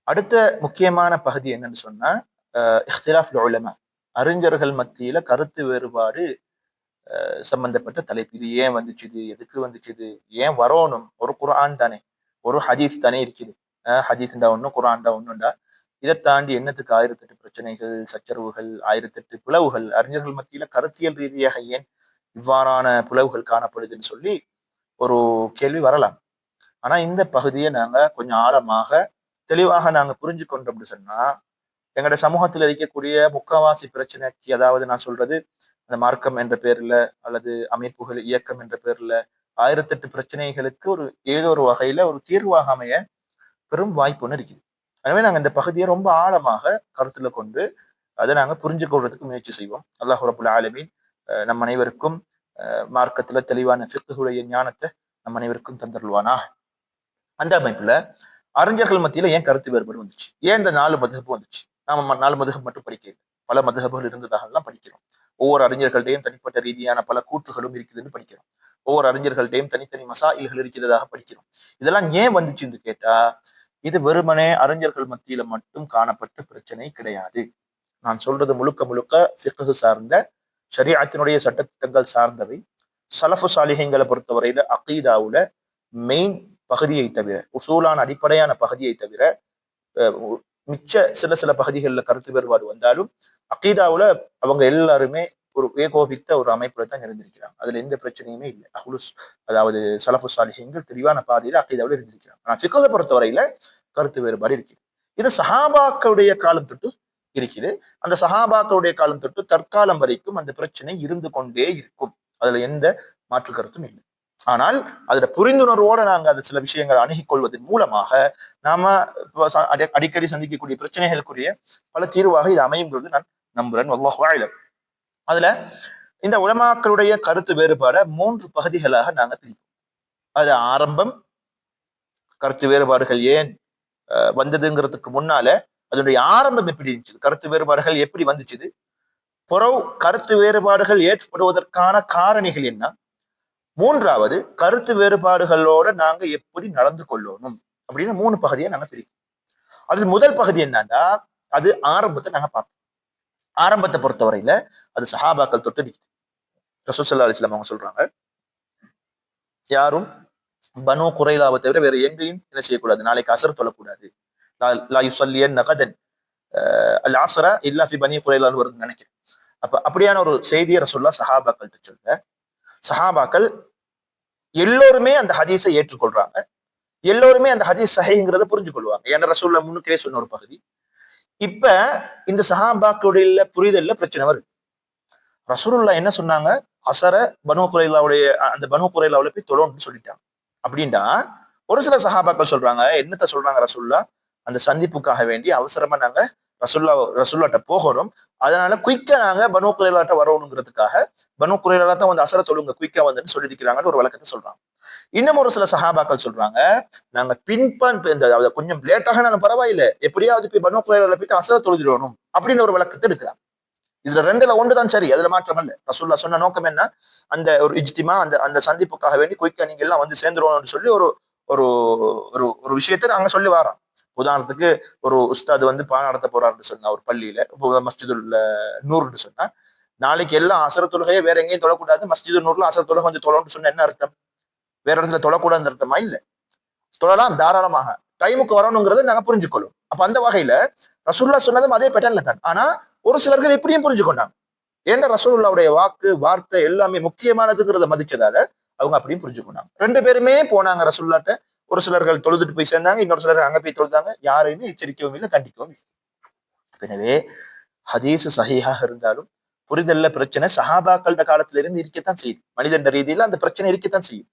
அடுத்த முக்கியமான பகுதி என்னன்னு சொன்னா இஹ்திலாஃப் உலமா, அறிஞர்கள் மத்தியில கருத்து வேறுபாடு சம்பந்தப்பட்ட தலைப்பு. இது ஏன் வந்துச்சு, இது எதுக்கு வந்துச்சு, இது ஏன் வரணும், ஒரு குர்ஆன் தானே, ஒரு ஹதீஸ் தானே இருக்குது, ஹதீஸ்ண்டா ஒன்றும் குர்ஆன்டா ஒன்றுண்டா, இதை தாண்டி என்னத்துக்கு 1008 பிரச்சனைகள், சச்சரவுகள், 1008 பிளவுகள், அறிஞர்கள் மத்தியில கருத்தியல் ரீதியாக ஏன் இவ்வாறான பிளவுகள் காணப்படுதுன்னு சொல்லி ஒரு கேள்வி வரலாம். ஆனா இந்த பகுதியை நாங்க கொஞ்சம் ஆழமாக தெளிவாக நாங்க புரிஞ்சு கொண்டோம் அப்படின்னு சொன்னா, எங்களோட சமூகத்தில் இருக்கக்கூடிய முக்காவாசி பிரச்சனைக்கு, அதாவது நான் சொல்றது அந்த மார்க்கம் என்ற பேர்ல அல்லது அமைப்புகள் இயக்கம் என்ற பேர்ல 1008 பிரச்சனைகளுக்கு ஒரு ஏதோ ஒரு வகையில ஒரு தீர்வாக அமைய பெரும் வாய்ப்பு ஒன்று இருக்குது. எனவே நாங்க இந்த பகுதியை ரொம்ப ஆழமாக கருத்துல கொண்டு அதை நாங்க புரிஞ்சு கொள்றதுக்கு முயற்சி செய்வோம். அல்லாஹ் ரப்புல் ஆலமீன் நம் அனைவருக்கும் மார்க்கத்துல தெளிவான ஃபிக்ஹுடைய ஞானத்தை நம் அனைவருக்கும் தந்தருள்வானா. அந்த அமைப்புல அறிஞர்கள் மத்தியில ஏன் கருத்து வேறுபாடு வந்துச்சு, ஏன் இந்த 4 மதுஹப் வந்துச்சு? நாம 4 மதுஹப் மட்டும் படிக்கல, பல மதுஹபுகள் இருந்ததாக எல்லாம் படிக்கிறோம். ஒவ்வொரு அறிஞர்கள்டையும் தனிப்பட்ட ரீதியான பல கூற்றுகளும் இருக்குதுன்னு படிக்கிறோம். ஒவ்வொரு அறிஞர்கள்டையும் தனித்தனி மசாயில்கள் இருக்கிறதாக படிக்கிறோம். இதெல்லாம் ஏன் வந்துச்சுன்னு கேட்டா, இது வெறுமனே அறிஞர்கள் மத்தியில மட்டும் காணப்பட்ட பிரச்சனை கிடையாது. நான் சொல்றது முழுக்க முழுக்க ஃபிக்ஹ் சார்ந்த, ஷரீஅத்தினுடைய சட்டத்திட்டங்கள் சார்ந்தவை. சலஃபு சாலிஹீன்களை பொறுத்தவரையில அகீதாவுல மெயின் பகுதியை தவிர, உசூலான அடிப்படையான பகுதியை தவிர மிச்ச சில சில பகுதிகளில் கருத்து வேறுபாடு வந்தாலும் அகீதாவுல அவங்க எல்லாருமே ஒரு ஏகோபித்த ஒரு அமைப்புல தான் இருந்திருக்கிறாங்க. அதுல எந்த பிரச்சனையுமே இல்லை. அதாவது சலஃபு சாலிஹீன்கள் தெளிவான பாதையில அகீதாவுல இருந்திருக்கிறாங்க. ஆனா ஃபிக்ஹை பொறுத்தவரையில கருத்து வேறுபாடு இருக்குது. இது சஹாபாக்களுடைய காலம் தொட்டு இருக்குது. அந்த சஹாபாக்களுடைய காலம் தொட்டு தற்காலம் வரைக்கும் அந்த பிரச்சனை இருந்து கொண்டே இருக்கும். அதுல எந்த மாற்று கருத்தும் இல்லை. ஆனால் அதுல புரிந்துணர்வோட நாங்க அது சில விஷயங்களை அணுகிக் கொள்வதன் மூலமாக நாம அடிக்கடி சந்திக்கக்கூடிய பிரச்சனைகளுக்குரிய பல தீர்வாக இது அமையும் நான் நம்புறேன். வல்லாஹு அஅலம். அதுல இந்த உலமாக்களுடைய கருத்து வேறுபாட 3 பகுதிகளாக நாங்க பிரிப்போம். அது ஆரம்பம், கருத்து வேறுபாடுகள் ஏன் வந்ததுங்கிறதுக்கு முன்னால அதனுடைய ஆரம்பம் எப்படி இருந்துச்சு, கருத்து வேறுபாடுகள் எப்படி வந்துச்சு, புறவு கருத்து வேறுபாடுகள் ஏற்படுவதற்கான காரணிகள் என்ன, மூன்றாவது கருத்து வேறுபாடுகளோட நாங்க எப்படி நடந்து கொள்ளணும் அப்படின்னு 3 பகுதியை நாங்க பிரிப்போம். அது முதல் பகுதி என்னன்னா, அது ஆரம்பத்தை நாங்க பார்ப்போம். ஆரம்பத்தை பொறுத்தவரையில அது சஹாபாக்கள் தொட்டு நிக்குது. ரசூல் ஸல்லல்லாஹு அலைஹி வஸல்லம் அவங்க சொல்றாங்க, யாரும் பனு குறைலாவை தவிர வேற எங்கேயும் என்ன செய்யக்கூடாது, நாளைக்கு அசர் தொழக்கூடாது. லா யுஸல்லியன்ன கதன் அல் அஸ்ர இல்லா ஃபி பனி குறைலான்னு வருதுன்னு நினைக்கிறேன். அப்ப அப்படியான ஒரு செய்தியை ரசூலுல்லாஹ் சஹாபாக்கள்கிட்ட சொல்ல, சஹாபாக்கள் எல்லோருமே அந்த ஹதீஸை ஏற்றுக்கொள்றாங்க. எல்லோருமே அந்த ஹதீஸ் சஹீஹ்ங்கிறத புரிஞ்சு கொள்வாங்க. ஏன்னா ரசூலுல்லாஹ் முன்னுக்கே சொன்ன ஒரு பகுதி. இப்ப இந்த சஹாபாக்களுடைய புரிதல்ல பிரச்சனை வருது. ரசூலுல்லாஹ் என்ன சொன்னாங்க, அசர பனு குறைலாவுடைய அந்த பனு குறைலாவுல போய் தொழணும்னு சொல்லிட்டாங்க. அப்படின்னா ஒரு சில சஹாபாக்கள் சொல்றாங்க, என்னத்த சொல்றாங்க, ரசூலுல்லாஹ் அந்த சந்திப்புக்காக வேண்டி அவசரமா நாங்க ரசூல்லாட்ட போகணும், அதனால குயிக்கா நாங்க பனு குறைலாட்ட வரணுங்கிறதுக்காக பனு குறைலா தான் வந்து அசர தொழுங்க குயிக்கா வந்துன்னு சொல்லியிருக்கிறாங்கன்னு ஒரு வழக்கத்தை சொல்றாங்க. இன்னும் ஒரு சில சஹாபாக்கள் சொல்றாங்க, நாங்க கொஞ்சம் லேட்டாக நானும் பரவாயில்லை, எப்படியாவது போய் பனு குறைலால போய் அசர தொழுதிடணும் அப்படின்னு ஒரு வழக்கத்தை எடுக்கிறாங்க. இதுல 2ல 1 தான் சரி, அதுல மாற்றம் அல்ல. ரசூலுல்லாஹ் சொன்ன நோக்கம் என்ன, அந்த ஒரு இஜ்திமா, அந்த சந்திப்புக்காக வேண்டி குயிக்கா நீங்க எல்லாம் வந்து சேர்ந்துருவோம்னு சொல்லி ஒரு ஒரு ஒரு விஷயத்தை நாங்க சொல்லி வரோம். உதாரணத்துக்கு ஒரு உஸ்தாது வந்து பாடம் நடத்த போறாருன்னு சொன்னா ஒரு பள்ளியில, மஸ்ஜிதுல் நூர்னு சொன்னா, நாளைக்கு எல்லாம் அசர தொழுகையை வேற எங்கேயும் தொழக்கூடாது, மஸ்ஜிது நூர்ல அசர தொழுகை வந்து தொழணும்னு சொன்ன என்ன அர்த்தம், வேற இடத்துல தொழக்கூடாதுன்னு அர்த்தமா? இல்ல, தொழலாம் தாராளமாக, டைமுக்கு வரணுங்கிறத நாங்க புரிஞ்சுக்கொள்ளும். அப்ப அந்த வகையில ரசூலுல்லாஹ் சொன்னதும் அதே பேட்டர்ன்ல தான். ஆனா ஒரு சிலர்கள் இப்படியும் புரிஞ்சு கொண்டாங்க. ஏன்னா ரசூலுல்லாஹ்வுடைய வார்த்தை எல்லாமே முக்கியமானதுங்கிறத மதிச்சதால அவங்க அப்படியும் புரிஞ்சு கொண்டாங்க. 2 பேருமே போனாங்க ரசூலுல்லாஹ்ட்ட. ஒரு சிலர்கள் தொழுதுட்டு போய் சேர்ந்தாங்க, இன்னொரு சிலர் அங்க போய் தொழுதாங்க. யாரையுமே எச்சரிக்கவும் இல்லை, கண்டிக்கவும் இல்லை. எனவே ஹதீஸ் சஹீஹாக இருந்தாலும் புரிதல்ல பிரச்சனை சஹாபாக்கள காலத்துல இருந்து இருக்கத்தான் செய்யுது. மனிதன் ரீதியில அந்த பிரச்சனை இருக்கத்தான் செய்யும்.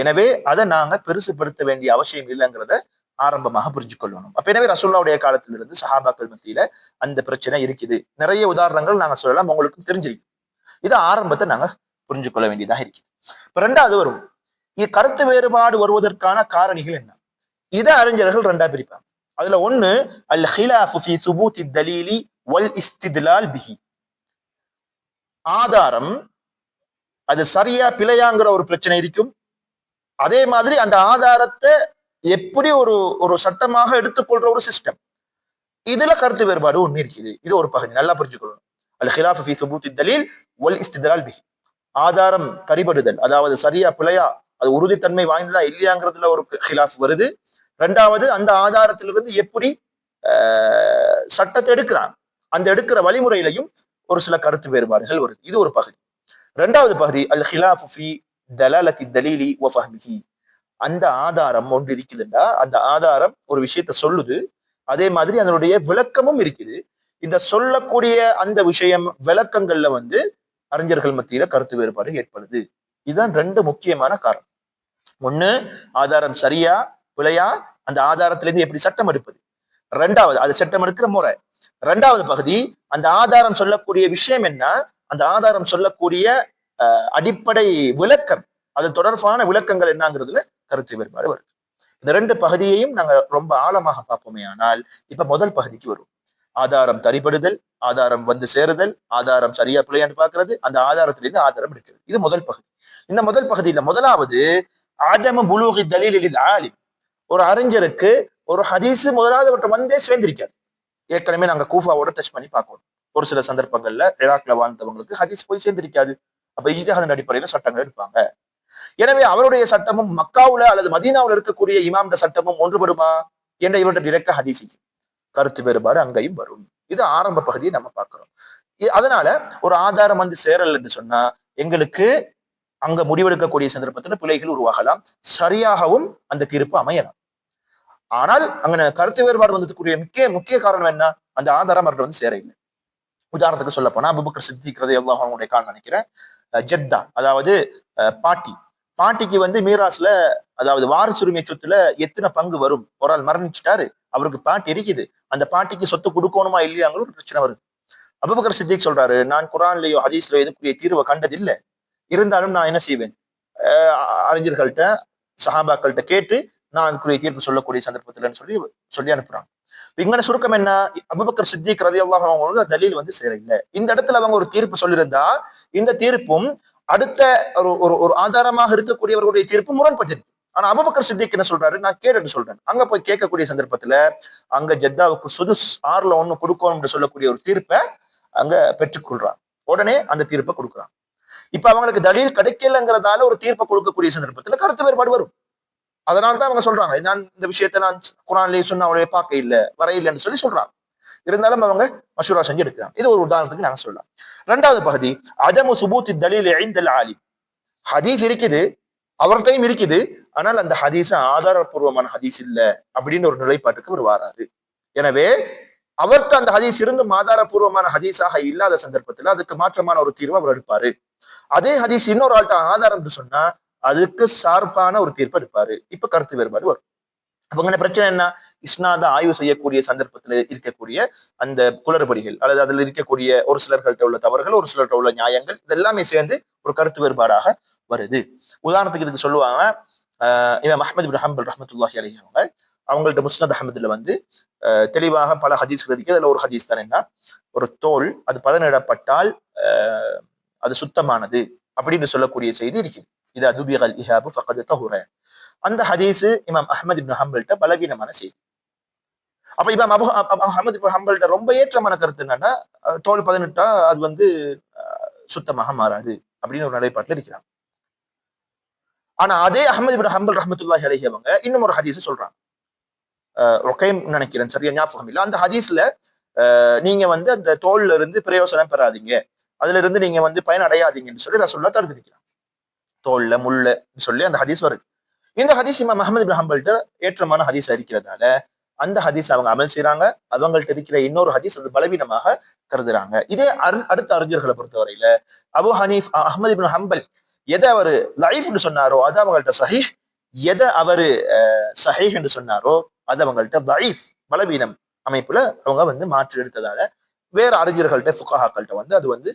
எனவே அதை நாங்க பெருசுபடுத்த வேண்டிய அவசியம் இல்லைங்கிறத ஆரம்பமாக புரிஞ்சு கொள்ளணும். அப்ப எனவே ரசூலுல்லாஹ்வுடைய காலத்திலிருந்து சஹாபாக்கள் மத்தியில அந்த பிரச்சனை இருக்குது. நிறைய உதாரணங்கள் நாங்க சொல்லலாம், உங்களுக்கு தெரிஞ்சிருக்கு. இது ஆரம்பத்தை நாங்க புரிஞ்சு கொள்ள வேண்டியதாக இருக்குது. இப்ப 2வது வரும், கருத்து வேறுபாடு வருவதற்கான காரணிகள் என்ன. இதை அறிஞர்கள் 2ஆ பிரிப்பாங்க. அதுல 1 அல் ஹிலாஃபு ஃபீ சுபூத்தி தலீலி வல் இஸ்தித்லால் பிஹி, ஆதாரம் அது சரியா பிழையாங்கிற ஒரு பிரச்சனை இருக்கும். அதே மாதிரி அந்த ஆதாரத்தை எப்படி ஒரு ஒரு சட்டமாக எடுத்துக்கொள்ற ஒரு சிஸ்டம். இதுல கருத்து வேறுபாடு ஒண்ணு இருக்குது. இது ஒரு பகுதி, நல்லா புரிஞ்சுக்கொள்ளணும். அல் ஹிலாஃபு ஃபீ சுபூத்தி தலீல் வல் இஸ்தித்லால் பிஹி. ஆதாரம் தரிபடுதல், அதாவது சரியா பிழையா, அது உறுதித்தன்மை வாய்ந்ததா இல்லையாங்கிறதுல ஒரு ஹிலாஃப் வருது. ரெண்டாவது, அந்த ஆதாரத்திலிருந்து எப்படி சட்டத்தை எடுக்கிறாங்க, அந்த எடுக்கிற வழிமுறையிலையும் ஒரு சில கருத்து வேறுபாடுகள் வருது. இது ஒரு பகுதி. இரண்டாவது பகுதி அல் ஹிலாஃபு ஃபீ தலாலத்தி தலீலி வ ஃபஹ்மிஹி. அந்த ஆதாரம் ஒன்று இருக்குதுண்டா, அந்த ஆதாரம் ஒரு விஷயத்த சொல்லுது, அதே மாதிரி அதனுடைய விளக்கமும் இருக்குது. இந்த சொல்லக்கூடிய அந்த விஷயம் விளக்கங்கள்ல அறிஞர்கள் மத்தியில கருத்து வேறுபாடு ஏற்படுது. இதுதான் ரெண்டு முக்கியமான காரணம். ஒண்ணு, ஆதாரம் சரியா பிழையா, அந்த ஆதாரத்திலிருந்து எப்படி சட்டம் எடுப்பது. ரெண்டாவது, அது சட்டம் எடுக்கிற முறை. ரெண்டாவது பகுதி, அந்த ஆதாரம் சொல்லக்கூடிய விஷயம் என்ன, அந்த ஆதாரம் சொல்லக்கூடிய அடிப்படை விளக்கம், அது தொடர்பான விளக்கங்கள் என்னங்கிறதுல கருத்து வேறுபாடு வருது. இந்த ரெண்டு பகுதியையும் நாங்க ரொம்ப ஆழமாக பார்ப்போமே. ஆனால் இப்ப முதல் பகுதிக்கு வரும். ஆதாரம் தரிபடுதல், ஆதாரம் சேருதல், ஆதாரம் சரியா பிள்ளையான்னு பாக்குறது, அந்த ஆதாரத்திலிருந்து ஆதாரம் எடுக்கிறது. இது முதல் பகுதி. இந்த முதல் பகுதியில முதலாவது ஆதம புலூகி தலீலில் ஆலிம். ஒரு அறிஞருக்கு ஒரு ஹதீஸ் முதலாவது சேர்ந்திருக்காது. ஏற்கனவே நாங்க கூஃபாவோட டச் பண்ணி பார்க்கணும். ஒரு சில சந்தர்ப்பங்கள்ல இராக்ல வாழ்ந்தவங்களுக்கு ஹதீஸ் போய் சேர்ந்திருக்காது. அப்ப இஜ்திஹாதின் அடிப்படையில சட்டங்கள் எடுப்பாங்க. எனவே அவருடைய சட்டமும் மக்காவுல அல்லது மதீனாவுல இருக்கக்கூடிய இமாம்ட சட்டமும் ஒன்றுபடுமா என்ற இவருடைய டிரெக்டா ஹதீஸ் கருத்து வேறுபாடு அங்கேயும் வரும். இது ஆரம்ப பகுதியை நம்ம பார்க்கிறோம். அதனால ஒரு ஆதாரம் சேரல் என்று சொன்னா எங்களுக்கு அங்க முடிவெடுக்கக்கூடிய சந்தர்ப்பத்துல பிழைகள் உருவாகலாம், சரியாகவும் அந்த தீர்ப்பு அமையலாம். ஆனால் அங்க கருத்து வேறுபாடு வந்ததுக்குரிய முக்கிய காரணம் என்ன, அந்த ஆதாரம் அவர்கள் சேர இல்லை. உதாரணத்துக்கு சொல்ல போனா அபூபக்கர் சித்திக் ரலியல்லாஹு அன்ஹுடைய கால் நினைக்கிறேன், ஜெத்தா, அதாவது பாட்டிக்கு மீராஸ்ல, அதாவது வாரிசுரிமை சொத்துல எத்தனை பங்கு வரும், ஒரு ஆள் மரணிச்சுட்டாரு, அவருக்கு பாட்டி இருக்குது, அந்த பாட்டிக்கு சொத்து கொடுக்கணுமா இல்லையாங்கிற ஒரு பிரச்சனை வருது. அபூபக்கர் சித்திக் சொல்றாரு, நான் குரான்லயோ ஹதீஸ்லயோ எதுக்குரிய தீர்வை கண்டதில்லை, இருந்தாலும் நான் என்ன செய்வேன், அறிஞர்கள்ட்ட சஹாபாக்கள்கிட்ட கேட்டு நான் அதுக்குரிய தீர்ப்பு சொல்லக்கூடிய சந்தர்ப்பத்தில்னு சொல்லி அனுப்புறாங்க. இங்க சுருக்கம் என்ன, அபூபக்கர் சித்திக் ரலியல்லாஹு அன்ஹு தலீல் சேர இல்லை. இந்த இடத்துல அவங்க ஒரு தீர்ப்பு சொல்லியிருந்தா இந்த தீர்ப்பும் அடுத்த ஒரு ஆதாரமாக இருக்கக்கூடியவர்களுடைய தீர்ப்பு முரண்பட்டிருக்கு. ஆனா அபூபக்கர் சித்திக் என்ன சொல்றாரு, நான் கேட்டு சொல்றேன். அங்க போய் கேட்கக்கூடிய சந்தர்ப்பத்துல அங்க ஜெத்தாவுக்கு சுதுஸ் 6/1 கொடுக்கணும்னு சொல்லக்கூடிய ஒரு தீர்ப்பை அங்க பெற்றுக்கொள்றான். உடனே அந்த தீர்ப்பை கொடுக்குறான். இப்ப அவங்களுக்கு தலீல் கிடைக்கலங்கிறதால ஒரு தீர்ப்பை கொடுக்கக்கூடிய சந்தர்ப்பத்துல கருத்து வேறுபாடு வரும். அதனால்தான் அவங்க சொல்றாங்க, நான் இந்த விஷயத்த நான் குரான்லயே சொன்ன அவளைய பார்க்க இல்லை வர இல்லைன்னு சொல்றாங்க. இருந்தாலும் அவங்க மஷூரா செஞ்சு எடுக்கிறாங்க. இது ஒரு உதாரணத்துக்கு நாங்க சொல்லலாம். இரண்டாவது பகுதி அதமு சுபூத்தி தலீல் இன்தல் ஆலிம். ஹதீஸ் இருக்குது, அவர்கிட்டையும் இருக்குது, ஆனால் அந்த ஹதீஸ் ஆதாரப்பூர்வமான ஹதீஸ் இல்ல அப்படின்னு ஒரு நிலைப்பாட்டுக்கு அவர் வாராரு. எனவே அவர்கிட்ட அந்த ஹதீஸ் இருந்தும் ஆதாரப்பூர்வமான ஹதீஸாக இல்லாத சந்தர்ப்பத்துல அதுக்கு மாற்றமான ஒரு தீர்வு அவர் எடுப்பாரு. அதே ஹதீஸ் இன்னொரு ஆள்கிட்ட ஆதாரம் சொன்னா அதுக்கு சார்பான ஒரு தீர்ப்பு எடுப்பாரு. இப்ப கருத்து வேறுபாடு வரும். அவங்க பிரச்சனை என்ன, இஸ்னாத ஆய்வு செய்யக்கூடிய சந்தர்ப்பத்துல இருக்கக்கூடிய அந்த குளறுபடிகள், அல்லது அதுல இருக்கக்கூடிய ஒரு சிலர்கள்ட்ட உள்ள தவறுகள், ஒரு சிலர்கிட்ட உள்ள நியாயங்கள், இதெல்லாமே சேர்ந்து ஒரு கருத்து வேறுபாடாக வருது. உதாரணத்துக்கு இதுக்கு சொல்லுவாங்க, இமாம் அஹ்மத் இப்னு ஹம்பல் ரஹ்மத்துல்லாஹி அலைஹி அவங்கள்ட்ட முஸ்னத் அஹ்மதுல தெளிவாக பல ஹதீஸ்கள் இருக்கு. அதுல ஒரு ஹதீஸ் தான் என்ன, ஒரு தோல் அது பதனிடப்பட்டால் அது சுத்தமானது அப்படின்னு சொல்லக்கூடிய செய்தி இருக்குது. இது அதுபிகல் இஹாபு ஃபகத் தஹுர. அந்த ஹதீஸ் இமாம் அஹ்மத் இப்னு ஹம்பல்ட்ட பலவீனமான செய்தி. அப்ப இமாம் அஹ்மத் இப்னு ஹம்பல்ட்ட ரொம்ப ஏற்றமான கருத்து என்னன்னா, தோல் பதனிட்டா அது சுத்தமாக மாறாது அப்படின்னு ஒரு நிலைப்பாட்டுல இருக்கிறாங்க. ஆனா அதே அஹ்மத் இப்னு ஹம்பல் ரஹ்மத்துல்லாஹி அலைஹி அவங்க இன்னும் ஒரு ஹதீஸ் சொல்றாங்க, ரொக்கைம் நினைக்கிறேன், சரியா ஞாபகம் இல்லை. அந்த ஹதீஸ்ல நீங்க அந்த தோல்ல இருந்து பிரயோசனம் பெறாதீங்க, அதுல இருந்து நீங்க பயன் அடையாதீங்கன்னு சொல்லி ரசூலுல்லாஹ் தடுத்திருக்கிறாங்க. தோல்ல முள்ள சொல்லி அந்த ஹதீஸ் வருது. இந்த ஹதீஸ் இமாம் அஹ்மத் இப்னு ஹம்பல்ட்ட ஏற்றமான ஹதீஸ் இருக்கிறதால அந்த ஹதீஸ் அவங்க அமல் செய்யறாங்க. அவங்கள்ட்ட இருக்கிற இன்னொரு ஹதீஸ் அது பலவீனமாக கருதுறாங்க. இதே அடுத்த அறிஞர்களை பொறுத்தவரையில அபு ஹனீஃப் அஹ்மத் இப்னு ஹம்பல் எதை அவரு லைஃப்னு சொன்னாரோ அது அவங்கள்ட்ட சஹீஹ், எதை அவரு சஹீஹ் என்று சொன்னாரோ அது அவங்கள்ட்ட லைஃப் பலவீனம் அமைப்புல அவங்க மாற்றி எடுத்ததால வேற அறிஞர்கள்ட்ட ஃபுகஹாக்கள்ட்ட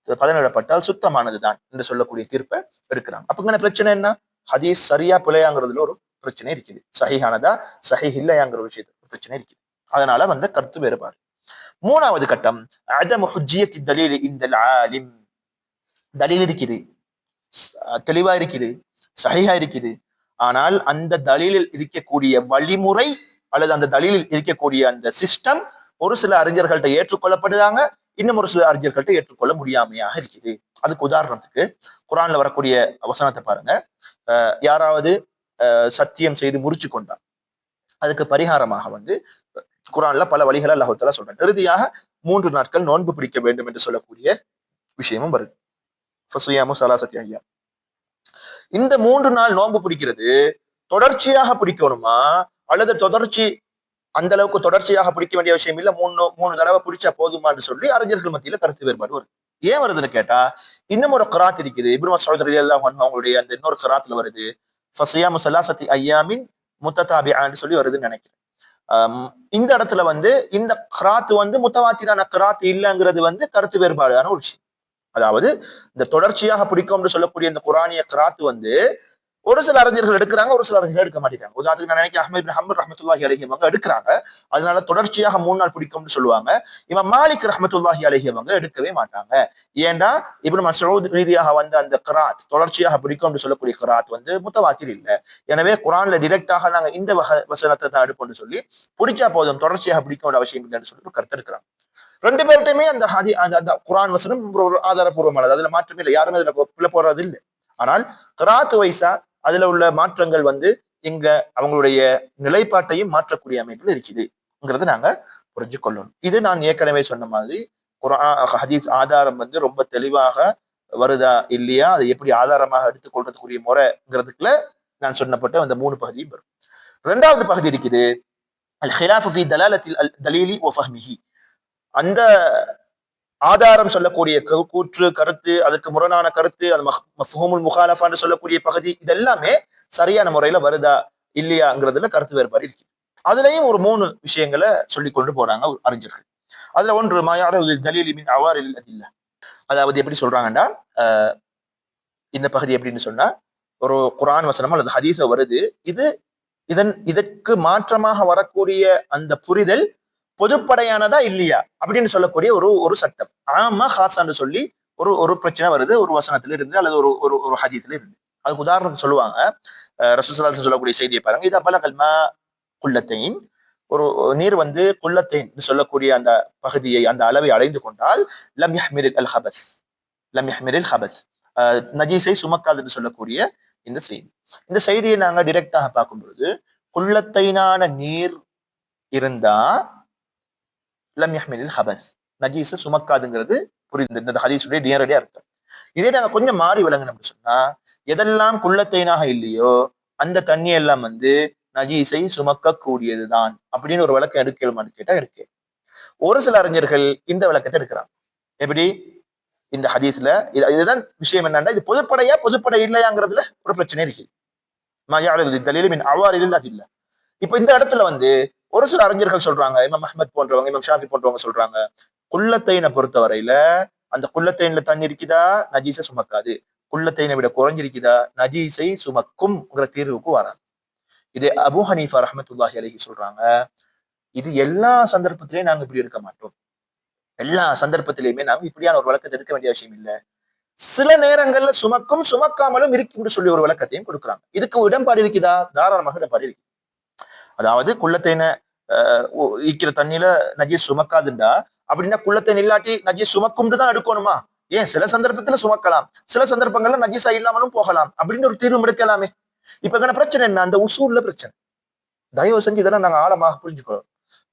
அது பதனிடப்பட்டால் சுத்தமானதுதான் என்று சொல்லக்கூடிய தீர்ப்பை எடுக்கிறாங்க. அப்ப இங்க பிரச்சனை என்ன, ஹதீஸ் சரியா பிழையாங்கிறதுல ஒரு பிரச்சனை இருக்குது, சஹீஹானதா சஹீஹ் இல்லையாங்கிற விஷயத்துல பிரச்சனை இருக்குது. அதனால கருத்து வேறுபாடு. மூணாவது கட்டம் அதமு ஹுஜ்ஜியத்தி தலீல் இன்தல் ஆலிம். தலீல் இருக்குது, தெளிவா இருக்குது, சஹீஹா இருக்குது, ஆனால் அந்த தலீலில் இருக்கக்கூடிய வழிமுறை அல்லது அந்த தலீலில் இருக்கக்கூடிய அந்த சிஸ்டம் ஒரு சில அறிஞர்கள்ட்ட ஏற்றுக்கொள்ளப்படுதாங்க, இன்னும் ஒரு சில அறிஞர்கள்ட்ட ஏற்றுக்கொள்ள முடியாமையாக இருக்குது. அதுக்கு உதாரணத்துக்கு குரான்ல வரக்கூடிய வசனத்தை பாருங்க. யாராவது சத்தியம் செய்து முறிச்சு கொண்டார், அதுக்கு பரிகாரமாக குரான்ல பல வழிகளை அல்லாஹ் தஆலா சொல்றான். இறுதியாக 3 நாட்கள் நோன்பு பிடிக்க வேண்டும் என்று சொல்லக்கூடிய விஷயமும் வருது. ஃபஸியாமு ஸலாஸத்தி அய்யாம். இந்த 3 நாள் நோன்பு பிடிக்கிறது தொடர்ச்சியாக பிடிக்கணுமா அல்லது அந்த அளவுக்கு தொடர்ச்சியாக பிடிக்க வேண்டிய விஷயம் இல்ல, 3 தடவை பிடிச்சா போதுமான்னு சொல்லி அறிஞர்கள் மத்தியில கருத்து வேறுபாடு வருது. ஏன் வருதுன்னு கேட்டா, இன்னும் ஒரு கிராத் இருக்குது. இப்னு மஸ்ஊத் ரலியல்லாஹு அன்ஹு அவங்களுடைய அந்த இன்னொரு கிராத்ல வருது, ஃபஸியாமு ஸலாஸத்தி அய்யாமின் முத்ததாபிஆன்னு சொல்லி வருதுன்னு நினைக்கிறேன். இந்த இடத்துல இந்த கிராத் முத்தவாத்திரான கிராத் இல்லைங்கிறது கருத்து வேறுபாடான ஒரு விஷயம். அதாவது இந்த தொடர்ச்சியாக பிடிக்கும்னு சொல்லக்கூடிய இந்த குரானிய கிராத் ஒரு சில அறிஞர்கள் எடுக்கிறாங்க, ஒரு சில அறிஞர்கள் எடுக்க மாட்டேங்கிறாங்க. உதாரணத்துக்கு நான் நினைக்கிறேன் அஹ்மத் பின் ஹம்பல் ரஹ்மத்துல்லாஹி அலைஹி அவங்க எடுக்கிறாங்க, அதனால தொடர்ச்சியாக 3 நாள் பிடிக்கும்னு சொல்லுவாங்க. இமாம் மாலிக் ரஹ்மத்துல்லாஹி அலைஹி அவங்க எடுக்கவே மாட்டாங்க. ஏண்டா இப்னு மஸ்ஊத் ரீதியாக அந்த கிராத் தொடர்ச்சியாக பிடிக்கும்னு சொல்லக்கூடிய கிராத் முத்தவாத்திர் இல்ல. எனவே குரான்ல டிரெக்டாக நாங்க இந்த வசனத்தை தான் எடுப்போம்னு சொல்லி பிடிச்சா போதும், தொடர்ச்சியாக பிடிக்கும் அவசியம் இல்லைன்னு சொல்லி ஒரு கருத்து இருக்கிறாங்க. 2 பேர்கிட்டயுமே அந்த குரான் வசனம் ஒரு ஆதாரபூர்வமானது, அதுல மாற்றமே இல்லை, யாருமே அதுல பிள்ளை போறது இல்லை. ஆனால் கிராத் வைஸா அதுல உள்ள மாற்றங்கள் இங்க அவங்களுடைய நிலைப்பாட்டையும் மாற்றக்கூடிய அமைப்பில் இருக்குதுங்கிறத நாங்க புரிஞ்சு கொள்ளணும். இது நான் ஏற்கனவே சொன்ன மாதிரி குர்ஆன் ஹதீஸ் ஆதாரம் ரொம்ப தெளிவாக வருதா இல்லையா, அதை எப்படி ஆதாரமாக எடுத்துக்கொள்றதுக்குரிய முறைங்கிறதுக்குள்ள நான் சொன்னப்பட்ட அந்த 3 பகுதியும் வரும். 2வது பகுதி இருக்குது அல் ஹிலாஃபு ஃபீ தலாலத்தில் தலீலி வ ஃபஹ்மிஹி. அந்த ஆதாரம் சொல்லக்கூடிய கூற்று கருத்து, அதுக்கு முரணான கருத்து, அது மஃஹூமுல் முகாலஃபான்னு சொல்லக்கூடிய பகுதி, இதெல்லாமே சரியான முறையில வருதா இல்லையாங்கிறதுல கருத்து வேறுபாடு இருக்கு. அதுலயும் ஒரு 3 விஷயங்களை சொல்லி கொண்டு போறாங்க அறிஞர்கள். அதுல ஒன்று மாயாரது தலீலி மின் அவாரில் அதில்ல. அதாவது எப்படி சொல்றாங்கன்னா, இந்த பகுதி எப்படின்னு சொன்னா, ஒரு குர்ஆன் வசனம் அல்லது ஹதீஸ வருது, இதற்கு மாற்றமாக வரக்கூடிய அந்த புரிதல் பொதுப்படையானதா இல்லையா அப்படின்னு சொல்லக்கூடிய ஒரு சட்டம். ஆமா ஹாசான்னு சொல்லி ஒரு பிரச்சனை வருது ஒரு வசனத்துல இருந்து அல்லது ஒரு ஹதீஸ்ல இருந்து. அதுக்கு உதாரணத்துக்கு சொல்லுவாங்க, ரசூலுல்லாஹி ஸல்லல்லாஹு அலைஹி சொல்லக்கூடிய செய்தியை பாருங்க. இதா பலகல் மா குல்லத்தைன், ஒரு நீர் குல்லத்தைன் சொல்லக்கூடிய அந்த பகுதியை, அந்த அளவை அடைந்து கொண்டால் லம் யஹ்மில் அல் ஹபஸ், லம் யஹ்மில் ஹபஸ், நஜீஸை சுமக்காதுன்னு சொல்லக்கூடிய இந்த செய்தியை நாங்க டிரெக்டாக பார்க்கும் பொழுது, குல்லத்தைனான நீர் இருந்தா லம் யஹ்மில் ஹபஸ், நஜீஸை சுமக்காதுங்கிறது புரியுது, இந்த ஹதீஸுடைய நேரடியா அர்த்தம். இதே நாங்க கொஞ்சம் மாறி விளங்கணும்னு சொன்னா, எதெல்லாம் குல்லத்தைனாக இல்லையோ அந்த தண்ணி எல்லாம் நஜீஸை சுமக்க கூடியதுதான் அப்படின்னு ஒரு விளக்கம் எடுக்கலுமான்னு கேட்டா இருக்கு. ஒரு சில அறிஞர்கள் இந்த விளக்கத்தை எடுக்கிறாங்க. எப்படி இந்த ஹதீஸ்ல இதுதான் விஷயம் என்னன்னா, இது பொதுப்படை இல்லையாங்கிறதுல ஒரு பிரச்சனை இருக்கு. இல்ல. இப்ப இந்த இடத்துல ஒரு சில அறிஞர்கள் சொல்றாங்க, இமாம் அஹ்மத் போன்றவங்க, இமாம் ஷாஃபி போன்றவங்க சொல்றாங்க, குல்லத்தைனை பொறுத்தவரையில அந்த குல்லத்தைன்ல தண்ணி இருக்குதா நஜீஸை சுமக்காது, குல்லத்தைனை விட குறைஞ்சிருக்குதா நஜீஸை சுமக்கும்ங்கிற தீர்வுக்கு வராது. இது அபூ ஹனீஃபா ரஹ்மத்துல்லாஹி அலைஹி சொல்றாங்க, இது எல்லா சந்தர்ப்பத்திலையும் நாங்க இப்படி எடுக்க மாட்டோம், எல்லா சந்தர்ப்பத்திலையுமே நாங்க இப்படியான ஒரு விளக்கத்தை எடுக்க வேண்டிய அவசியம் இல்லை, சில நேரங்கள்ல சுமக்கும் சுமக்காமலும் இருக்குன்னு சொல்லி ஒரு விளக்கத்தையும் கொடுக்குறாங்க. இதுக்கு இடம்பாடு இருக்குதா? தாராளமாக இடம்பாடு இருக்கு. அதாவது குள்ளத்தைனை ஈக்கிற தண்ணியில நஜீஸ் சுமக்காதுண்டா அப்படின்னா குள்ளத்தை இல்லாட்டி நஜீஸ் சுமக்கும்னு தான் எடுக்கணுமா? ஏன் சில சந்தர்ப்பத்துல சுமக்கலாம், சில சந்தர்ப்பங்கள்ல நஜீஸா இல்லாமலும் போகலாம் அப்படின்னு ஒரு தீர்வு எடுக்கலாமே. இப்ப என்ன பிரச்சனை என்ன? அந்த உசூல்ல பிரச்சனை. தயவு செஞ்சு இதெல்லாம் நாங்க ஆழமாக புரிஞ்சுக்கிறோம்.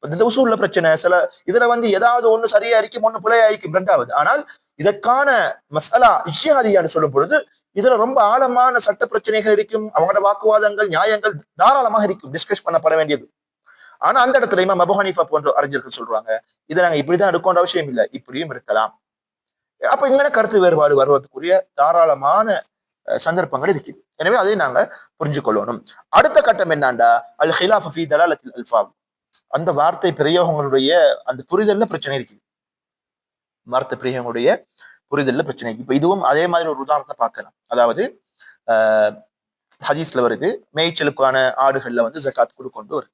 இந்த உசூல்ல பிரச்சனை. சில இதுல ஏதாவது ஒண்ணு சரியா இருக்கும், ஒண்ணு பிழையா இருக்கும், 2வது. ஆனால் இதற்கான மசாலா இஷ்டிஹாதியான்னு சொல்லும் பொழுது இதுல ரொம்ப ஆழமான சட்ட பிரச்சனைகள் இருக்கும், அவங்களோட வாக்குவாதங்கள் நியாயங்கள் தாராளமாக இருக்கும், டிஸ்கஸ் பண்ணப்பட வேண்டியது. ஆனா அந்த இடத்துல இமாம் அபூ ஹனீஃபா போன்ற அறிஞர்கள் சொல்றாங்க, இதை நாங்க இப்படிதான் எடுக்கணும் அவசியம் இல்லை, இப்படியும் இருக்கலாம். அப்ப இங்க கருத்து வேறுபாடு வருவதற்குரிய தாராளமான சந்தர்ப்பங்கள் இருக்கு. எனவே அதை நாங்க புரிஞ்சு கொள்ளணும். அடுத்த கட்டம் என்னண்டா அல் ஹிலாஃபு ஃபீ தலாலத்தில் அல்ஃபாஸ், அந்த வார்த்தை பிரயோகங்களுடைய அந்த புரிதல்ல பிரச்சனை இருக்கு, வார்த்தை பிரயோகங்களுடைய புரிதல்ல பிரச்சனை. இப்ப இதுவும் அதே மாதிரி ஒரு உதாரணத்தை பார்க்கலாம். அதாவது ஹதீஸ்ல வருது, மேய்ச்சலுக்கான ஆடுகள்ல ஜகாத் கொடுக்கொண்டு வருது.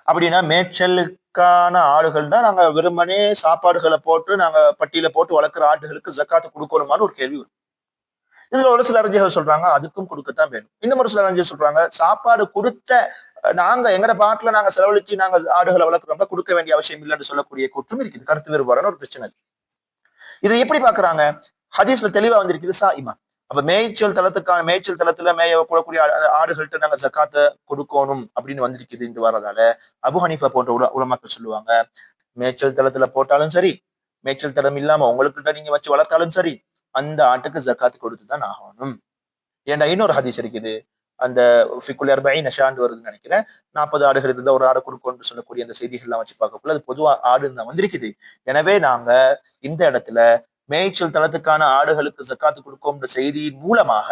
அப்படின்னா மேய்ச்சலுக்கான ஆடுகள்னா நாங்க வெறுமனே சாப்பாடுகளை போட்டு நாங்க பட்டியல போட்டு வளர்க்குற ஆடுகளுக்கு ஜக்காத்து கொடுக்கணுமான்னு ஒரு கேள்வி வரும். இதுல ஒரு சில அறிஞர்கள் சொல்றாங்க அதுக்கும் கொடுக்கத்தான் வேணும். இன்னும் ஒரு சில அறிஞர்கள் சொல்றாங்க சாப்பாடு கொடுத்த நாங்க எங்கட பாட்டுல நாங்க செலவழிச்சு நாங்க ஆடுகளை வளர்க்குறோம்னா கொடுக்க வேண்டிய அவசியம் இல்லைன்னு சொல்லக்கூடிய கூற்றும் இருக்குது. கருத்து வேறுபாடான ஒரு பிரச்சனை. இதை எப்படி பாக்குறாங்க? ஹதீஸ்ல தெளிவா வந்திருக்குது சாயிமா. அப்ப மேய்ச்சல் தளத்துல மேய கூடக்கூடிய ஆடுகள்கிட்ட நாங்க ஜக்காத்தை கொடுக்கணும் அப்படின்னு வந்திருக்குது வரதால அபு ஹனீஃபா போன்ற உலமாக்கள் சொல்லுவாங்க, மேய்ச்சல் தளத்துல போட்டாலும் சரி, மேய்ச்சல் தளம் இல்லாம உங்களுக்கிட்ட நீங்க வச்சு வளர்த்தாலும் சரி, அந்த ஆட்டுக்கு ஜக்காத்து கொடுத்துதான் ஆகணும். ஏன்னா இன்னொரு ஹதீஸ் இருக்குது, அந்த நஷாண்டு வருதுன்னு நினைக்கிறேன், 40 ஆடுகள் இருந்தா ஒரு ஆடை கொடுக்கணும்னு சொல்லக்கூடிய அந்த செய்திகள்லாம் வச்சு பார்க்கக்குள்ள அது பொதுவா ஆடு தான் வந்திருக்குது. எனவே நாங்க இந்த இடத்துல மேய்ச்சல் தளத்துக்கான ஆடுகளுக்கு ஜக்காத்து கொடுக்கும்ன்ற செய்தியின் மூலமாக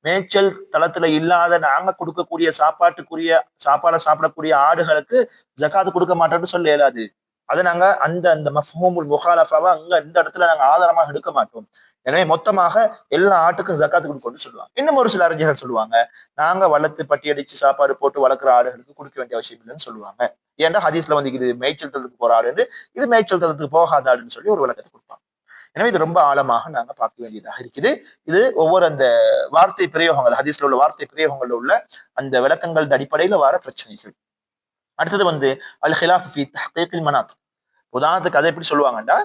மேய்ச்சல் தளத்துல இல்லாத நாங்க கொடுக்கக்கூடிய சாப்பாடை சாப்பிடக்கூடிய ஆடுகளுக்கு ஜக்காத்து கொடுக்க மாட்டோம்னு சொல்ல இயலாது. அதை நாங்க அந்த மஃஹூமுல் முஹாலஃபாவை அங்க இந்த இடத்துல நாங்க ஆதாரமாக எடுக்க மாட்டோம். எனவே மொத்தமாக எல்லா ஆட்டுக்கும் ஜக்காத்து கொடுக்கணும்னு சொல்லுவாங்க. இன்னும் ஒரு சில அறிஞர்கள் சொல்லுவாங்க, நாங்க வளர்த்து பட்டி அடிச்சு சாப்பாடு போட்டு வளர்க்குற ஆடுகளுக்கு கொடுக்க வேண்டிய அவசியம் இல்லைன்னு சொல்லுவாங்க. ஏன்னா ஹதீஸ்ல வந்து இது மேய்ச்சல் தளத்துக்கு போற ஆடு, இது மேய்ச்சல் தளத்துக்கு போகாத ஆடுன்னு சொல்லி ஒரு விளக்கத்தை கொடுப்பாங்க. எனவே இது ரொம்ப ஆழமாக நாங்க பார்க்க வேண்டியதாக இருக்குது. இது ஒவ்வொரு அந்த வார்த்தை பிரயோகங்கள், ஹதீஸ்ல உள்ள வார்த்தை பிரயோகங்கள்ல உள்ள அந்த விளக்கங்கள் அடிப்படையில வர பிரச்சனைகள். அடுத்தது வந்து அல் ஹிலாஃப் ஃபீ தஹ்கீகில் மனாத். உதாரணத்துக்கு அதை எப்படி சொல்லுவாங்கன்னா,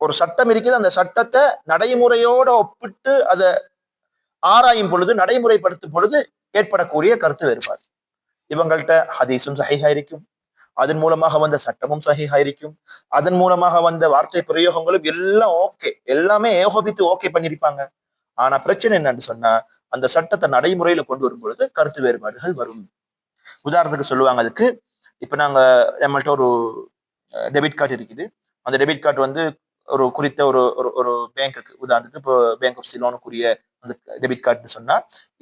ஒரு சட்டம் இருக்குது, அந்த சட்டத்தை நடைமுறையோட ஒப்பிட்டு அதை ஆராயும் பொழுது, நடைமுறைப்படுத்தும் பொழுது ஏற்படக்கூடிய கருத்து வேறுபாடு. இவங்கள்ட்ட ஹதீஸும் சஹீஹா இருக்கும், அதன் மூலமாக வந்த சட்டமும் சஹீஹா இருக்கும், அதன் மூலமாக வந்த வார்த்தை பிரயோகங்களும் எல்லாம் ஓகே, எல்லாமே ஏகோபித்து ஓகே பண்ணிருப்பாங்க. ஆனா பிரச்சனை என்னன்னு சொன்னா, அந்த சட்டத்தை நடைமுறையில கொண்டு வரும் பொழுது கருத்து வேறுபாடுகள் வரும். உதாரணத்துக்கு சொல்லுவாங்க, அதுக்கு இப்ப நாங்க நம்மள்ட்ட ஒரு டெபிட் கார்டு இருக்குது. அந்த டெபிட் கார்டு வந்து ஒரு குறித்த ஒரு ஒரு பேங்க்குக்கு, உதாரணத்துக்கு இப்போ பேங்க் ஆஃப் சிலோனுக்குரிய அந்த டெபிட் கார்டுன்னு சொன்னா,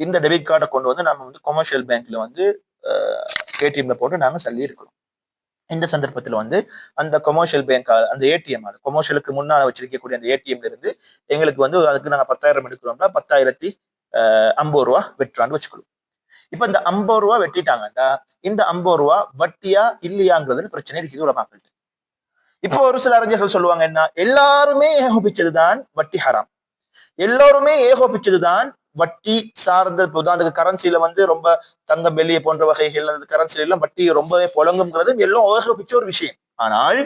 இந்த டெபிட் கார்டை கொண்டு வந்து நம்ம வந்து கொமர்ஷியல் பேங்க்ல வந்து ஏடிஎம்ல போட்டு நாங்க சொல்லி இருக்கிறோம். இந்த சந்தர்ப்பத்தில் வந்து அந்த கொமர்ஷியல் பேங்க் அந்த ஏடிஎம் கொமர்ஷியலுக்கு முன்னால வச்சிருக்கக்கூடிய அந்த ஏடிஎம்ல இருந்து எங்களுக்கு வந்து அதுக்கு நாங்க 10,000 எடுக்கிறோம்னா 10,050 ரூபா வெட்டுறான்னு வச்சுக்கணும். இப்ப இந்த 50 ரூபா வெட்டிட்டாங்கன்னா இந்த 50 ரூபா வட்டியா இல்லையாங்கிறது பிரச்சனை இருக்குது உலமாக்கள்கிட்ட. இப்போ ஒரு சில அறிஞர்கள் சொல்லுவாங்க, என்ன, எல்லாருமே ஏகோபிச்சதுதான் வட்டி ஹராம், எல்லோருமே ஏகோபிச்சதுதான் வட்டி சார்ந்த. உதாரணத்துக்கு கரன்சில வந்து ரொம்ப தங்கம் வெள்ளியை போன்ற வகைகள் அந்த கரன்சில எல்லாம் வட்டி ரொம்பவே புழங்குங்கிறது எல்லாம் ஏகோபிச்ச ஒரு விஷயம். ஆனால்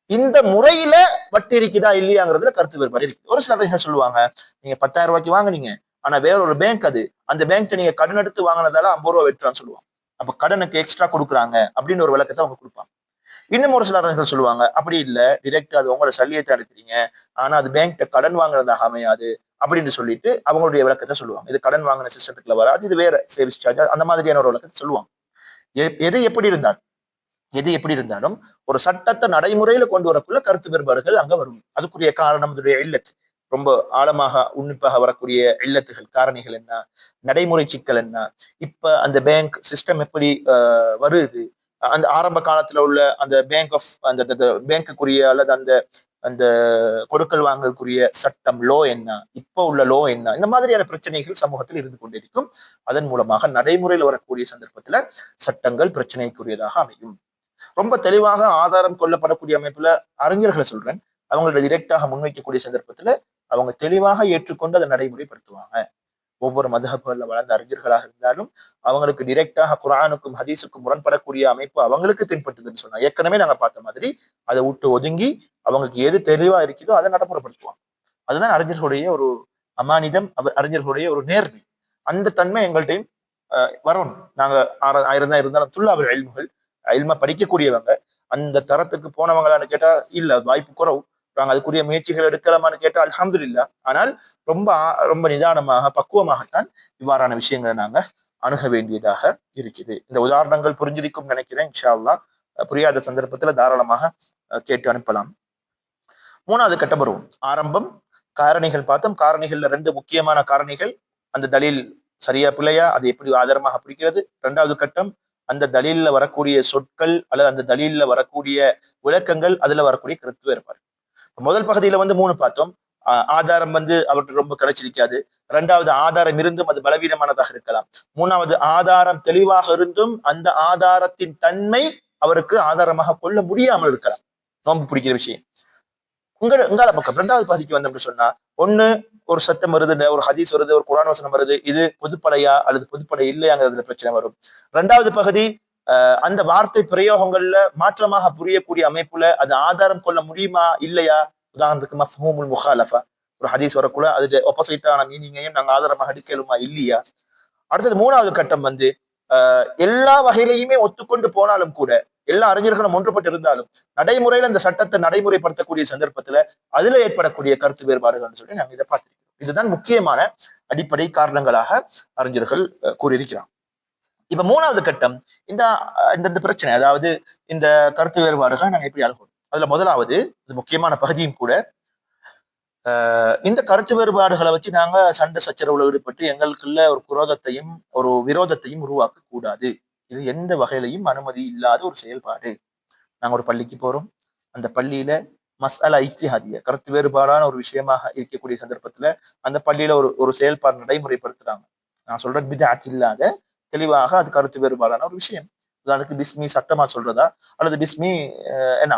இந்த முறையில வட்டி இருக்குதா இல்லையாங்கிறதுல கருத்து வேறுபாடு இருக்கு. ஒரு சில அறிஞர்கள் சொல்லுவாங்க, நீங்க 10,000 ரூபாய்க்கு வாங்குனீங்க, ஆனா வேற ஒரு பேங்க் அந்த பேங்க் நீங்க கடன் எடுத்து வாங்கினதால 50 ரூபா வெட்டுறான்னு சொல்லுவாங்க. அப்ப கடனுக்கு எக்ஸ்ட்ரா கொடுக்குறாங்க அப்படின்னு ஒரு விளக்கத்தை அவங்க கொடுப்பாங்க. இன்னும் ஒரு சில அறிஞர்கள் சொல்லுவாங்க, அப்படி இல்ல, டிரெக்ட் அது உங்களோட சல்லியத்தை எடுக்கிறீங்க, ஆனா அது பேங்க்ல கடன் வாங்குறதாக அமையாது அப்படின்னு சொல்லிட்டு அவங்களுடைய விளக்கத்தை சொல்லுவாங்க. இது கடன் வாங்கின சிஸ்டத்துக்குள்ள வராது, இது வேற சர்வீஸ் சார்ஜ், அந்த மாதிரியான ஒரு விளக்கத்தை சொல்லுவாங்க. எது எப்படி இருந்தாலும் ஒரு சட்டத்தை நடைமுறையில கொண்டு வரக்குள்ள கருத்து வேறுபாடுகள் அங்க வரும். அதுக்குரிய காரணம் இதனுடைய இல்லத்து, ரொம்ப ஆழமாக உன்னிப்பாக வரக்கூடிய இல்லத்துகள், காரணிகள் என்ன, நடைமுறை சிக்கல் என்ன, இப்ப அந்த பேங்க் சிஸ்டம் எப்படி வருது, அந்த ஆரம்ப காலத்துல உள்ள அந்த அந்த பேங்குக்குரிய அல்லது அந்த அந்த கொடுக்கல் வாங்கக்கூடிய சட்டம் லோ என்ன, இப்ப உள்ள லோ என்ன, இந்த மாதிரியான பிரச்சனைகள் சமூகத்தில் இருந்து கொண்டிருக்கும். அதன் மூலமாக நடைமுறையில் வரக்கூடிய சந்தர்ப்பத்துல சட்டங்கள் பிரச்சனைக்குரியதாக அமையும். ரொம்ப தெளிவாக ஆதாரம் கொள்ளப்படக்கூடிய அமைப்புல அறிஞர்களை சொல்றேன், அவங்களோட டிரெக்டாக முன்வைக்கக்கூடிய சந்தர்ப்பத்துல அவங்க தெளிவாக ஏற்றுக்கொண்டு அதை நடைமுறைப்படுத்துவாங்க. ஒவ்வொரு மதஹப்கள்ல வளர்ந்த அறிஞர்களாக இருந்தாலும் அவங்களுக்கு டிரெக்டாக குர்ஆனுக்கும் ஹதீஸுக்கும் முரண்படக்கூடிய அமைப்பு அவங்களுக்கு தென்பட்டதுன்னு சொன்னா, ஏற்கனவே நாங்க பார்த்த மாதிரி அதை விட்டு ஒதுங்கி அவங்களுக்கு எது தெளிவா இருக்குதோ அதை நடைமுறைப்படுத்துவாங்க. அதுதான் அறிஞர்களுடைய ஒரு அமானிதம், அறிஞர்களுடைய ஒரு நேர்மை. அந்த தன்மை எங்கள்கிட்டையும் வரணும். நாங்க 1000 தான் இருந்தாலும் துல்லாபுல் இல்முகள், இல்ம படிக்கக்கூடியவங்க, அந்த தரத்துக்கு போனவங்களான்னு கேட்டா இல்ல, வாய்ப்பு குறவு. நாங்க அதுக்குரிய முயற்சிகள் எடுக்கலாமான்னு கேட்டா அல்ஹம்துலில்லாஹ். ஆனால் ரொம்ப ரொம்ப நிதானமாக பக்குவமாகத்தான் இவ்வாறான விஷயங்களை நாங்க அணுக வேண்டியதாக இருக்குது. இந்த உதாரணங்கள் புரிஞ்சிருக்கும் நினைக்கிறேன். இன்ஷா அல்லாஹ் புரியாத சந்தர்ப்பத்துல தாராளமாக கேட்டு அனுப்பலாம். 3வது கட்டம் வருவோம். ஆரம்பம் காரணிகள் பார்த்தோம். காரணிகள்ல 2 முக்கியமான காரணிகள், அந்த தலீல் சரியா பிள்ளையா, அது எப்படி ஆதாரமாக பிடிக்கிறது. 2வது கட்டம் அந்த தலீல்ல வரக்கூடிய சொற்கள் அல்லது அந்த தலீல்ல வரக்கூடிய விளக்கங்கள், அதுல வரக்கூடிய கருத்து வேறுபாடு. முதல் பகுதியில வந்து 3 பார்த்தோம். ஆதாரம் வந்து அவருக்கு ரொம்ப கிடைச்சிருக்காது. 2வது ஆதாரம் இருந்தும் அது பலவீனமானதாக இருக்கலாம். 3வது ஆதாரம் தெளிவாக இருந்தும் அந்த ஆதாரத்தின் தன்மை அவருக்கு ஆதாரமாக கொள்ள முடியாமல் இருக்கலாம். நோன்பு பிடிக்கிற விஷயம் உங்கால பக்கம் ரெண்டாவது பகுதிக்கு வந்தோம்னு சொன்னா, ஒண்ணு ஒரு சட்டம் வருது, ஒரு ஹதீஸ் வருது, ஒரு குர்ஆன் வசனம் வருது, இது பொதுப்படையா அல்லது பொதுப்படை இல்லையாங்கிறதுல பிரச்சனை வரும். ரெண்டாவது பகுதி அந்த வார்த்தை பிரயோகங்கள்ல மாற்றமாக புரியக்கூடிய அமைப்புல அது ஆதாரம் கொள்ள முடியுமா இல்லையா. உதாரணத்துக்கு மஃஹூமுல் முஹாலஃபா, ஒரு ஹதீஸ் வரக்குள்ள அதுல ஆப்போசிட்டான மீனிங்கையும் நாங்க ஆதாரமாக எடுக்கலுமா இல்லையா. அடுத்தது மூணாவது கட்டம் வந்து எல்லா வகையிலையுமே ஒத்துக்கொண்டு போனாலும் கூட, எல்லா அறிஞர்களும் ஒன்றுபட்டு இருந்தாலும் நடைமுறையில இந்த சட்டத்தை நடைமுறைப்படுத்தக்கூடிய சந்தர்ப்பத்துல அதுல ஏற்படக்கூடிய கருத்து வேறுபாடுகள்னு சொல்லி நாங்க இதை பார்த்திருக்கோம். இதுதான் முக்கியமான அடிப்படை காரணங்களாக அறிஞர்கள் கூறியிருக்கிறார். இப்ப மூணாவது கட்டம் இந்த இந்த பிரச்சனை, அதாவது இந்த கருத்து வேறுபாடுகளை நாங்க எப்படி அணுகணும். அதுல முதலாவது இது முக்கியமான பகுதியும் கூட, இந்த கருத்து வேறுபாடுகளை வச்சு நாங்க சண்டை சச்சரவுல ஈடுபட்டு எங்களுக்குள்ள ஒரு குரோதத்தையும் ஒரு விரோதத்தையும் உருவாக்க கூடாது. இது எந்த வகையிலையும் அனுமதி இல்லாத ஒரு செயல்பாடு. நாங்க ஒரு பள்ளிக்கு போறோம், அந்த பள்ளியில மஸ்அலா இஜ்திஹாதிய கருத்து வேறுபாடான ஒரு விஷயமாக இருக்கக்கூடிய சந்தர்ப்பத்துல அந்த பள்ளியில ஒரு செயல்பாடு நடைமுறைப்படுத்துறாங்க. நான் சொல்றேன் பித்அத் இல்லாத தெளிவாக அது கருத்து வேறுபாடான ஒரு விஷயம். அதுக்கு பிஸ்மி சத்தமா சொல்றதா அல்லது பிஸ்மி என்ன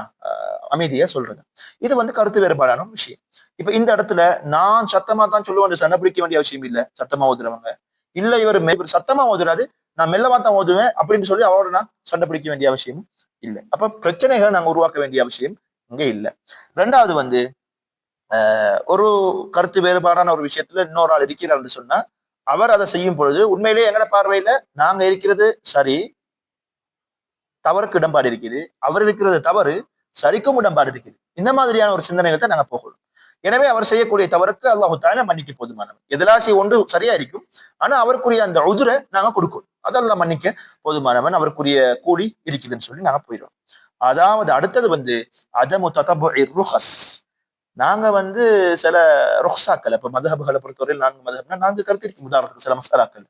அமைதியா சொல்றதா, இது வந்து கருத்து வேறுபாடான ஒரு விஷயம். இப்ப இந்த இடத்துல நான் சத்தமா தான் சொல்லுவேன், சண்டை பிடிக்க வேண்டிய அவசியம் இல்லை. சத்தமா ஓதுறவங்க இல்ல, இவர் சத்தமா ஓதுறாது, நான் மெல்லமா தான் ஓதுவேன் அப்படின்னு சொல்லி அவரோட நான் சண்டை பிடிக்க வேண்டிய அவசியம் இல்லை. அப்ப பிரச்சனைகளை நாங்க உருவாக்க வேண்டிய அவசியம் இங்க இல்லை. ரெண்டாவது வந்து ஒரு கருத்து வேறுபாடான ஒரு விஷயத்துல இன்னொரு ஆள் இருக்கிறார் சொன்னா, அவர் அதை செய்யும் பொழுது உண்மையிலேயே எங்கட பார்வையில நாங்க இருக்கிறது சரி, தவறுக்கு இடம்பாடு இருக்குது, அவர் இருக்கிறது தவறு, சரிக்கும் இடம்பாடு இருக்குது. இந்த மாதிரியான ஒரு சிந்தனையில தான் நாங்க போகணும். எனவே அவர் செய்யக்கூடிய தவறுக்கு அல்லாஹு தஆலா மன்னிக்க போதுமானவர். எதிலாசி ஒன்று சரியா இருக்கும், ஆனா அவருக்குரிய அந்த உதுரை நாங்க கொடுக்கணும். அதெல்லாம் மன்னிக்க போதுமானவன், அவருக்குரிய கூலி இருக்குதுன்னு சொல்லி நாங்க போயிடுவோம். அதாவது அடுத்தது வந்து அதமு ததபுஇ ருஹஸ். நாங்க வந்து சில ருஹ்சாக்கள், இப்ப மதஹபுகளை பொறுத்தவரையில் 4 மதஹப்னா 4 கருத்து இருக்கு. உதாரணத்துக்கு சில மசாலாக்கள்,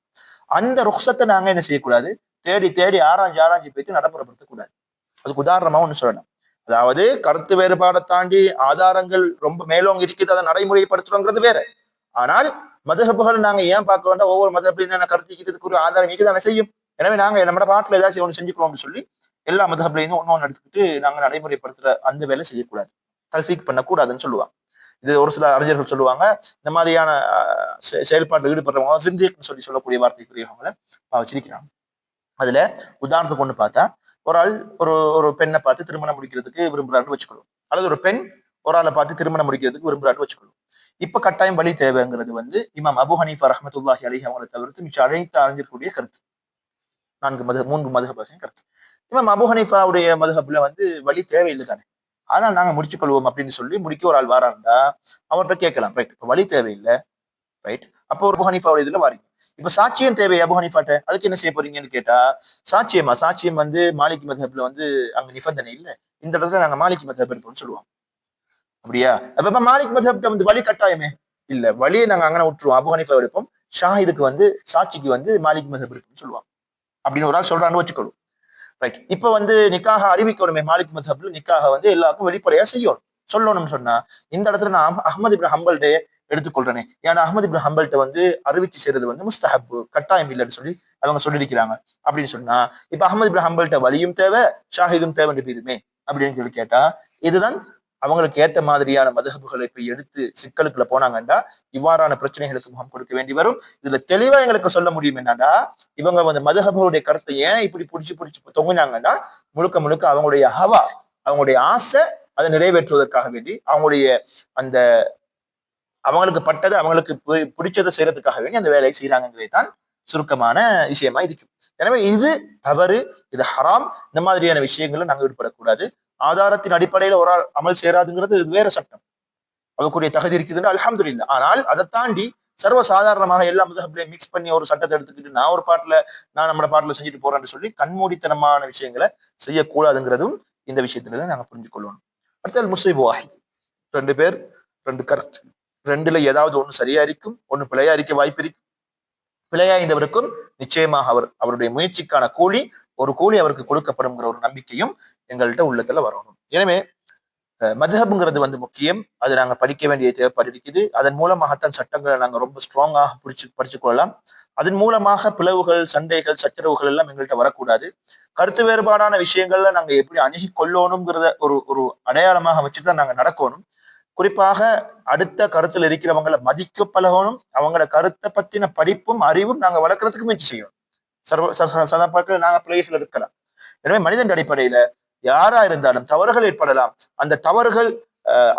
அந்த ருஹ்சத்தை நாங்க என்ன செய்யக்கூடாது, தேடி தேடி ஆராய்ச்சி போயிட்டு நடைமுறைப்படுத்தக்கூடாது. அதுக்கு உதாரணமா ஒண்ணு சொல்லணும். அதாவது கருத்து வேறுபாடை தாண்டி ஆதாரங்கள் ரொம்ப மேலோங்க இருக்குது, அதை நடைமுறைப்படுத்துறோங்கிறது வேற. ஆனால் மதஹபுகள் நாங்க ஏன் பார்க்க வேண்டாம், ஒவ்வொரு மதஹப்லையும் கருத்து ஒரு ஆதாரம் இருக்குதானே செய்யும். எனவே நாங்க நம்ம பாட்டுல ஏதாச்சும் ஒன்று செஞ்சுக்கிறோம்னு சொல்லி எல்லா மதஹப்லையும் ஒன்னு எடுத்துக்கிட்டு நாங்க நடைமுறைப்படுத்துற அந்த வேலை செய்யக்கூடாது, தல்ஃபீக் பண்ணக்கூடாதுன்னு சொல்லுவாங்க. இது ஒரு சில அறிஞர்கள் சொல்லுவாங்க, இந்த மாதிரியான செயல்பாட்டில் ஈடுபடுறவங்க சிந்திக்னு சொல்லக்கூடிய வார்த்தைக்குரியவங்களை வச்சிருக்கிறாங்க. அதுல உதாரணத்துக்கு ஒண்ணு பார்த்தா, ஒரு ஆள் ஒரு பெண்ணை பார்த்து திருமணம் முடிக்கிறதுக்கு விரும்புறாருன்னு வச்சுக்கணும், அல்லது ஒரு பெண் ஒரு ஆளை பார்த்து திருமணம் முடிக்கிறதுக்கு விரும்புறாருன்னு வச்சுக்கணும். இப்ப கட்டாயம் வழி தேவைங்கிறது வந்து இமாம் அபு ஹனீஃபா ரஹ்மத்துல்லாஹி அலைஹி அவங்களை தவிர்த்து மிச்சம் அழைத்து அறிஞர்களுடைய கருத்து. 3 மதுஹப் கருத்து. இமாம் அபு ஹனீஃபாவுடைய மதுஹப்ல வந்து வழி தேவையில்லை தானே, ஆனால் நாங்க முடிச்சுக்கொள்வோம் அப்படின்னு சொல்லி முடிக்க ஒரு ஆள் வாராண்டா அவர்கிட்ட கேட்கலாம், ரைட் இப்ப வழி தேவையில்லை, ரைட் அப்போ ஒரு அபு ஹனீஃபாவுடைய இதுல வாரீங்க. இப்ப சாட்சியம் தேவை அபு ஹனீஃபாட்ட, அதுக்கு என்ன செய்ய போறீங்கன்னு கேட்டா, சாட்சியம் வந்து மாலிகி மதஹப்ல வந்து அங்க நிபந்தனை இல்லை, இந்த இடத்துல நாங்க மாலிகி மதஹப் எடுப்போம்னு சொல்லுவோம். அப்படியா, அப்ப மாலிக் மதஹப்ட வந்து வழி கட்டாயமே இல்ல, வழியை நாங்க அங்கே விட்டுருவோம், அபு ஹனீஃபா எடுப்போம், ஷாஹிதுக்கு வந்து சாட்சிக்கு வந்து மாலிக் மதஹப் எடுப்போம்னு சொல்லுவாங்க அப்படின்னு ஒரு ஆள் சொல்றான்னு வச்சுக்கணும். ரைட் இப்ப வந்து நிக்காக அறிவிக்கணுமே, மாலிக் மதஹப்ல நிக்காக வந்து எல்லாருக்கும் வெளிப்படையா செய்யணும் சொல்லணும்னு சொன்னா, இந்த இடத்துல நான் அஹ்மது இப்னு ஹம்பல்டே எடுத்துக்கொள்றேனே. ஏன்னா அஹ்மது இப்னு ஹம்பல்ட்ட வந்து அறிவிச்சு செய்யறது வந்து முஸ்தஹப், கட்டாயம் இல்லைன்னு சொல்லி அவங்க சொல்லியிருக்கிறாங்க. அப்படின்னு சொன்னா இப்ப அஹ்மது இப்னு ஹம்பல்ட்ட வலியும் தேவை, ஷாஹிதும் தேவை பேருமே அப்படின்னு சொல்லி கேட்டா, இதுதான் அவங்களுக்கு ஏத்த மாதிரியான மதஹபுகளை போய் எடுத்து சிக்கலுக்குள்ள போனாங்கன்னா இவ்வாறான பிரச்சனைகளுக்கு முகம் கொடுக்க வேண்டி வரும். இதுல தெளிவா எங்களுக்கு சொல்ல முடியும் என்னன்னா, இவங்க வந்து மதஹபுடைய கருத்தை ஏன் இப்படி பிடிச்சு தொங்குனாங்கன்னா, முழுக்க அவங்களுடைய ஹவா, அவங்களுடைய ஆசை அதை நிறைவேற்றுவதற்காக வேண்டி, அவங்களுடைய அந்த அவங்களுக்கு பட்டது அவங்களுக்கு பிடிச்சதை செய்யறதுக்காக வேண்டி அந்த வேலையை செய்யறாங்கிறதே தான் சுருக்கமான விஷயமா இருக்கும். எனவே இது தவறு, இது ஹராம். இந்த மாதிரியான விஷயங்கள்ல நாங்க ஈடுபடக்கூடாது. ஆதாரத்தின் அடிப்படையில ஒரு ஆள் அமல் சேராதுங்கிறது வேற சட்டம், அதுக்குரிய தகுதி இருக்குதுன்னு அல்ஹம்துலில்லாஹ். ஆனால் அதை தாண்டி சர்வசாதாரணமாக எல்லா மதஹப்லையும் மிக்ஸ் பண்ணி ஒரு சட்டத்தை எடுத்துக்கிட்டு நான் நம்ம பாட்டுல செஞ்சுட்டு போறேன்னு சொல்லி கண்மூடித்தனமான விஷயங்களை செய்யக்கூடாதுங்கிறதும் இந்த விஷயத்துல நாங்க புரிஞ்சு கொள்ளணும். அடுத்தது முஸ்லிம் வாஹித், 2 பேர் 2 கருத்து, 2ல ஏதாவது ஒண்ணு சரியா இருக்கும், ஒண்ணு பிழையா இருக்க வாய்ப்பு இருக்கு. பிழையா இருந்தவருக்கும் நிச்சயமாக அவருடைய முயற்சிக்கான கூலி அவருக்கு கொடுக்கப்படும்ங்கிற ஒரு நம்பிக்கையும் எங்கள்கிட்ட உள்ளத்துல வரணும். எனவே மதுஹப்ங்கிறது வந்து முக்கியம், அது நாங்க படிக்க வேண்டிய தேவைப்பாடு இருக்குது. அதன் மூலமாகத்தான் சட்டங்களை நாங்க ரொம்ப ஸ்ட்ராங்காக படிச்சு கொள்ளலாம். அதன் மூலமாக பிளவுகள், சண்டைகள், சச்சரவுகள் எல்லாம் எங்கள்கிட்ட வரக்கூடாது. கருத்து வேறுபாடான விஷயங்கள்ல நாங்க எப்படி அணுகி கொள்ளணுங்கிறத ஒரு அடையாளமாக வச்சுதான் நாங்க நடக்கணும். குறிப்பாக அடுத்த கருத்துல இருக்கிறவங்களை மதிக்க பழகணும். அவங்களோட கருத்தை பத்தின படிப்பும் அறிவும் நாங்க வளர்க்கறதுக்கு முயற்சி செய்யணும். சதப்பாக்கள் நாங்க பிள்ளைகள் இருக்கலாம். எனவே மனிதன் அடிப்படையில யாரா இருந்தாலும் தவறுகள் ஏற்படலாம். அந்த தவறுகள்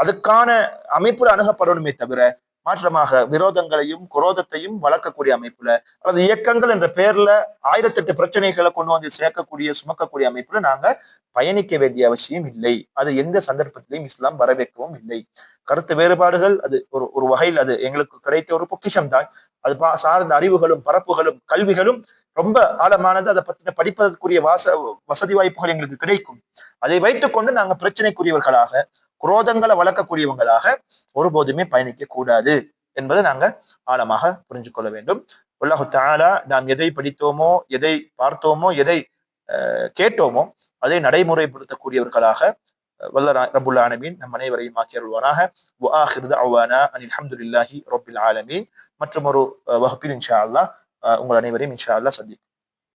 அதுக்கான அமைப்புல அணுகப்படணுமே தவிர மாற்றமாக விரோதங்களையும் குரோதத்தையும் வளர்க்கக்கூடிய அமைப்புல அல்லது இயக்கங்கள் என்ற பேர்ல 1008 பிரச்சனைகளை கொண்டு வந்து சேர்க்கக்கூடிய சுமக்கக்கூடிய அமைப்புல நாங்க பயணிக்க வேண்டிய அவசியம் இல்லை. அது எந்த சந்தர்ப்பத்திலையும் இஸ்லாம் வரவேற்கவும் இல்லை. கருத்து வேறுபாடுகள் அது ஒரு வகையில் அது எங்களுக்கு கிடைத்த ஒரு பொக்கிஷம் தான். அது சார்ந்த அறிவுகளும் பரப்புகளும் கல்விகளும் ரொம்ப ஆழமானது. அதை பத்தின படிப்பதற்குரிய வசதி வாய்ப்புகள் எங்களுக்கு கிடைக்கும். அதை வைத்துக் கொண்டு நாங்க பிரச்சனைக்குரியவர்களாக குரோதங்களை வளர்க்கக்கூடியவங்களாக ஒருபோதுமே பயணிக்க கூடாது என்பதை நாங்க ஆழமாக புரிஞ்சு கொள்ள வேண்டும். அல்லாஹு தஆலா நாம் எதை படித்தோமோ, எதை பார்த்தோமோ, எதை கேட்டோமோ அதை நடைமுறைப்படுத்தக்கூடியவர்களாக வல்ல ரப்புல் ஆலமீன் நம் அனைவரையும் ஆக்கி அருள்வானாக. வஆகிரு தஅவானா அனில் ஹம்துலில்லாஹி ரப்பில் ஆலமீன். மற்றும் ஒரு வகுப்பில் இன்ஷா அல்லாஹ் உங்கள் அனைவரையும் இன்ஷா அல்லாஹ் சந்திப்போம்.